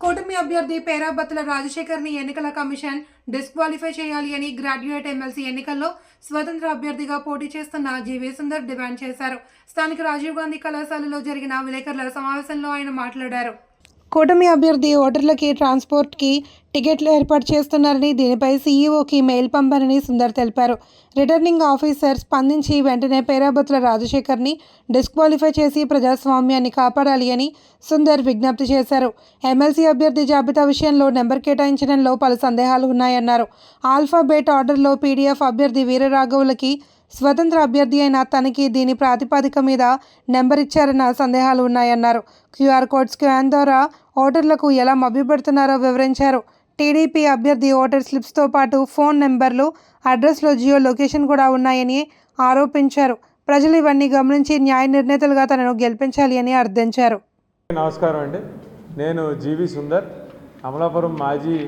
కూటమి అభ్యర్థి పేరాబత్తుల రాజశేఖర్ని ఎన్నికల కమిషన్ డిస్క్వాలిఫై చేయాలి అని గ్రాడ్యుయేట్ ఎమ్మెల్సీ ఎన్నికల్లో స్వతంత్ర అభ్యర్థిగా పోటీ చేస్తున్న జీవీ సుందర్ డిమాండ్ చేశారు. స్థానిక రాజీవ్ గాంధీ కళాశాలలో జరిగిన విలేకరుల సమావేశంలో ఆయన మాట్లాడారు. కూటమి అభ్యర్థి ఓటర్లకి ట్రాన్స్పోర్ట్కి టికెట్లు ఏర్పాటు చేస్తున్నారని, దీనిపై సీఈఓకి మెయిల్ పంపారని సుందర్ తెలిపారు. రిటర్నింగ్ ఆఫీసర్ స్పందించి వెంటనే పేరాబత్తుల రాజశేఖర్ని డిస్క్వాలిఫై చేసి ప్రజాస్వామ్యాన్ని కాపాడాలి అని సుందర్ విజ్ఞప్తి చేశారు. ఎమ్మెల్సీ అభ్యర్థి జాబితా విషయంలో నెంబర్ కేటాయించడంలో పలు సందేహాలు ఉన్నాయన్నారు. ఆల్ఫాబెట్ ఆర్డర్లో పీడీఎఫ్ అభ్యర్థి వీరరాఘవులకి స్వతంత్ర అభ్యర్థి అయిన తనకి దీని ప్రాతిపదిక మీద నెంబర్ ఇచ్చారన్న సందేహాలు ఉన్నాయన్నారు. క్యూఆర్ కోడ్ స్కాన్ ద్వారా ఓటర్లకు ఎలా మభ్యపెడుతున్నారో వివరించారు. టీడీపీ అభ్యర్థి ఓటర్ స్లిప్స్తో పాటు ఫోన్ నెంబర్లు, అడ్రస్లో జియో లొకేషన్ కూడా ఉన్నాయని ఆరోపించారు. ప్రజలు ఇవన్నీ గమనించి న్యాయ నిర్ణేతలుగా తనను గెలిపించాలి అని అర్థించారు. నమస్కారం అండి. నేను జీవీ సుందర్, అమలాపురం మాజీ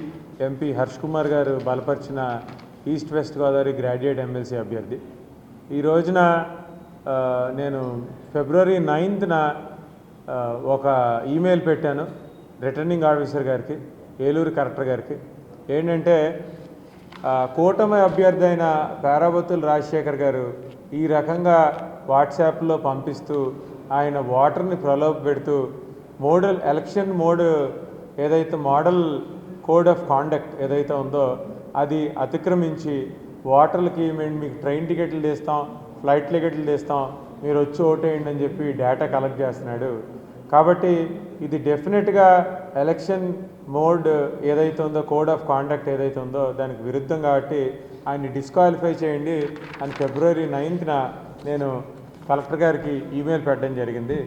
ఎంపీ హర్ష్ కుమార్ గారు బలపరిచిన east west Godavari graduate MLC అభ్యర్థి. ఈ రోజున నేను ఫిబ్రవరి 9న ఒక ఈమెయిల్ పెట్టాను రిటర్నింగ్ ఆఫీసర్ గారికి, ఏలూరు కలెక్టర్ గారికి. ఏంటంటే కూటమి అభ్యర్థి అయిన పేరాబత్తుల రాజశేఖర్ గారు ఈ రకంగా వాట్సాప్లో పంపిస్తూ ఆయన ఓటర్ని ప్రలోభ పెడుతూ ఎలక్షన్ ఏదైతే మోడల్ కోడ్ ఆఫ్ కాండక్ట్ ఏదైతే ఉందో అది అతిక్రమించి ఓటర్లకి మేము మీకు ట్రైన్ టికెట్లు తీస్తాం, ఫ్లైట్ టికెట్లు తీస్తాం, మీరు వచ్చి ఓటేయండి అని చెప్పి డేటా కలెక్ట్ చేస్తున్నాడు. కాబట్టి ఇది డెఫినెట్గా ఎలక్షన్ మోడ్ ఏదైతే ఉందో, కోడ్ ఆఫ్ కాండక్ట్ ఏదైతే ఉందో దానికి విరుద్ధం. కాబట్టి ఆయన్ని డిస్క్వాలిఫై చేయండి అని ఫిబ్రవరి 9న నేను కలెక్టర్ గారికి ఈమెయిల్ పెట్టడం జరిగింది.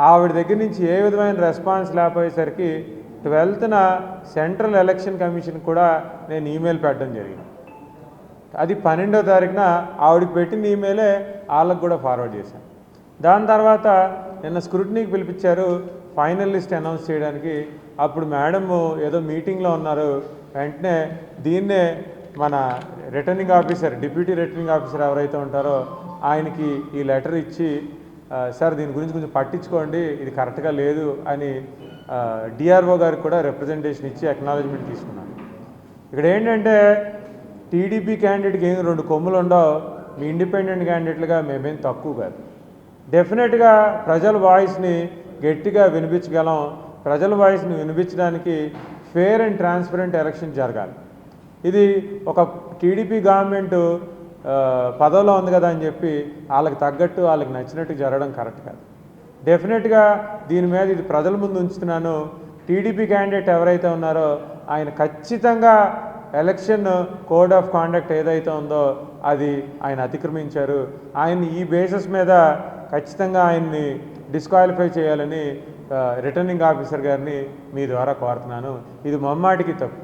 ఆవిడ దగ్గర నుంచి ఏ విధమైన రెస్పాన్స్ లేకపోయేసరికి 12న సెంట్రల్ ఎలక్షన్ కమిషన్ కూడా నేను ఈమెయిల్ పెట్టడం జరిగింది. అది 12వ తారీఖున ఆవిడకి పెట్టిన ఈమెయిలే వాళ్ళకు కూడా ఫార్వర్డ్ చేశాను. దాని తర్వాత నిన్న స్క్రూటినీకి పిలిపించారు ఫైనల్ లిస్ట్ అనౌన్స్ చేయడానికి. అప్పుడు మేడం ఏదో మీటింగ్లో ఉన్నారు. వెంటనే దీన్నే మన returning officer, deputy returning officer ఎవరైతే ఉంటారో ఆయనకి ఈ లెటర్ ఇచ్చి, సార్ దీని గురించి కొంచెం పట్టించుకోండి, ఇది కరెక్ట్గా లేదు అని డిఆర్ఓ గారికి కూడా రిప్రజెంటేషన్ ఇచ్చి అక్నాలజ్మెంట్ తీసుకున్నాను. ఇక్కడ ఏంటంటే టీడీపీ క్యాండిడేట్కి ఏం 2 కొమ్ములు ఉండవు, మీ ఇండిపెండెంట్ క్యాండిడేట్లుగా మేమేం తక్కువ కాదు. డెఫినెట్గా ప్రజల వాయిస్ని గట్టిగా వినిపించగలం. ప్రజల వాయిస్ని వినిపించడానికి ఫేర్ అండ్ ట్రాన్స్పరెంట్ ఎలక్షన్ జరగాలి. ఇది ఒక టీడీపీ గవర్నమెంట్ పదవిలో ఉంది కదా అని చెప్పి వాళ్ళకి తగ్గట్టు వాళ్ళకి నచ్చినట్టు జరగడం కరెక్ట్ కాదు. డెఫినెట్గా దీని మీద ఇది ప్రజల ముందు ఉంచుతున్నాను. టీడీపీ క్యాండిడేట్ ఎవరైతే ఉన్నారో ఆయన ఖచ్చితంగా ఎలక్షన్ కోడ్ ఆఫ్ కాండక్ట్ ఏదైతే ఉందో అది ఆయన అతిక్రమించారు. ఆయన ఈ బేసిస్ మీద ఖచ్చితంగా ఆయన్ని డిస్క్వాలిఫై చేయాలని రిటర్నింగ్ ఆఫీసర్ గారిని మీ ద్వారా కోరుతున్నాను. ఇది మమ్మాటికి తప్పు.